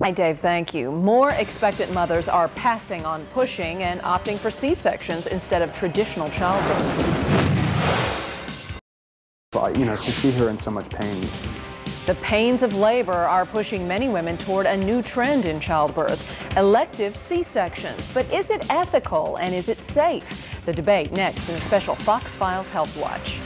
Hi, Dave. Thank you. More expectant mothers are passing on pushing and opting for C-sections instead of traditional childbirth. To see her in so much pain. The pains of labor are pushing many women toward a new trend in childbirth, elective C-sections. But is it ethical and is it safe? The debate next in a special Fox Files Health Watch.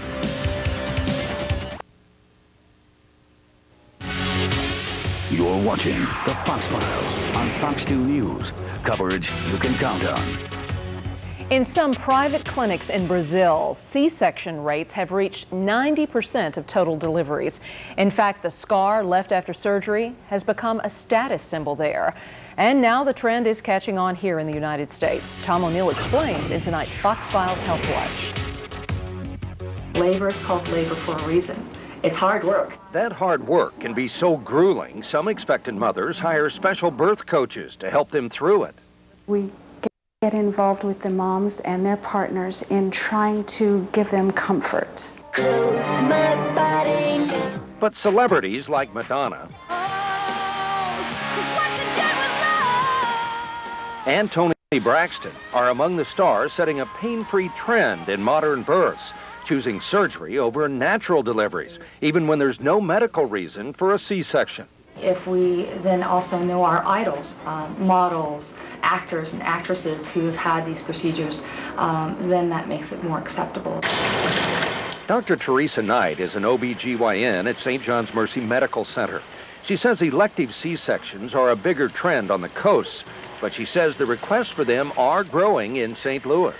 You're watching the Fox Files on Fox 2 News. Coverage you can count on. In some private clinics in Brazil, C-section rates have reached 90% of total deliveries. In fact, the scar left after surgery has become a status symbol there. And now the trend is catching on here in the United States. Tom O'Neill explains in tonight's Fox Files Health Watch. Labor is called labor for a reason. It's hard work. That hard work can be so grueling, some expectant mothers hire special birth coaches to help them through it. We get involved with the moms and their partners in trying to give them comfort. But celebrities like Madonna and Toni Braxton are among the stars setting a pain-free trend in modern births, choosing surgery over natural deliveries, even when there's no medical reason for a C-section. If we then also know our idols, models, actors and actresses who have had these procedures, then that makes it more acceptable. Dr. Teresa Knight is an OB/GYN at St. John's Mercy Medical Center. She says elective C-sections are a bigger trend on the coasts, but she says the requests for them are growing in St. Louis.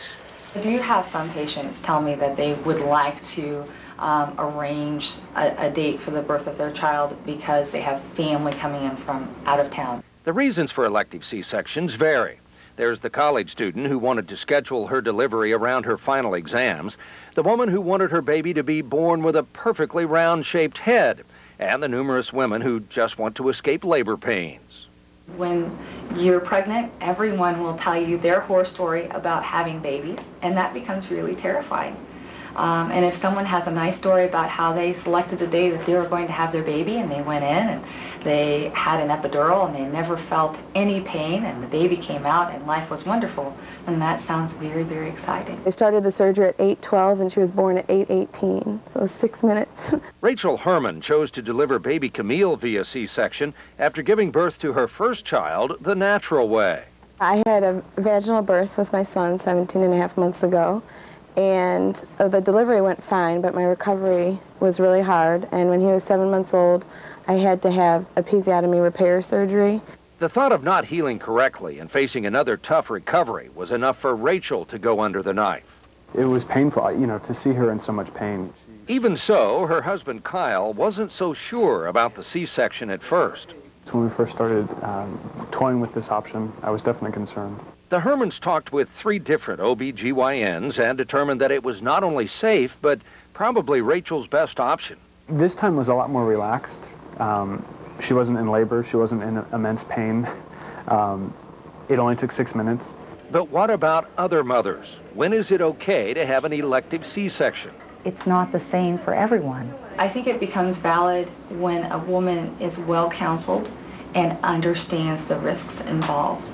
I do have some patients tell me that they would like to arrange a date for the birth of their child because they have family coming in from out of town. The reasons for elective C-sections vary. There's the college student who wanted to schedule her delivery around her final exams, the woman who wanted her baby to be born with a perfectly round-shaped head, and the numerous women who just want to escape labor pains. When you're pregnant, everyone will tell you their horror story about having babies, and that becomes really terrifying. And if someone has a nice story about how they selected the day that they were going to have their baby and they went in and they had an epidural and they never felt any pain and the baby came out and life was wonderful, then that sounds very, very exciting. They started the surgery at 8:12 and she was born at 8:18, so 6 minutes. Rachel Herman chose to deliver baby Camille via C-section after giving birth to her first child the natural way. I had a vaginal birth with my son 17.5 months ago. And the delivery went fine, but my recovery was really hard. And when he was 7 months old, I had to have episiotomy repair surgery. The thought of not healing correctly and facing another tough recovery was enough for Rachel to go under the knife. It was painful, to see her in so much pain. Even so, her husband Kyle wasn't so sure about the C-section at first. When we first started toying with this option, I was definitely concerned. The Hermans talked with 3 different OB/GYNs and determined that it was not only safe, but probably Rachel's best option. This time was a lot more relaxed. She wasn't in labor. She wasn't in immense pain. It only took 6 minutes. But what about other mothers? When is it okay to have an elective C-section? It's not the same for everyone. I think it becomes valid when a woman is well counseled and understands the risks involved.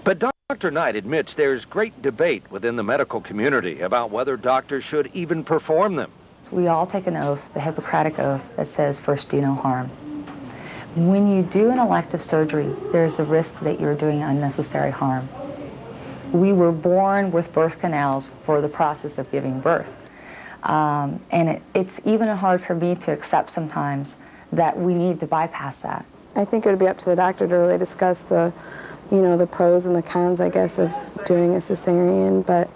But Dr. Knight admits there's great debate within the medical community about whether doctors should even perform them. We all take an oath, the Hippocratic Oath, that says first do no harm. When you do an elective surgery, there's a risk that you're doing unnecessary harm. We were born with birth canals for the process of giving birth. And it's even hard for me to accept sometimes that we need to bypass that. I think it would be up to the doctor to really discuss the pros and the cons, I guess, of doing a cesarean, but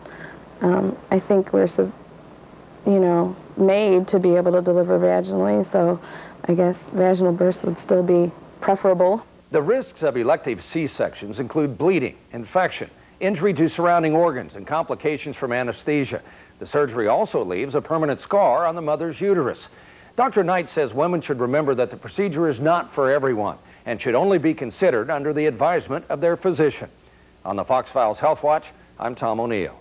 I think we're, made to be able to deliver vaginally, so I guess vaginal births would still be preferable. The risks of elective C-sections include bleeding, infection, injury to surrounding organs, and complications from anesthesia. The surgery also leaves a permanent scar on the mother's uterus. Dr. Knight says women should remember that the procedure is not for everyone and should only be considered under the advisement of their physician. On the Fox Files Health Watch, I'm Tom O'Neill.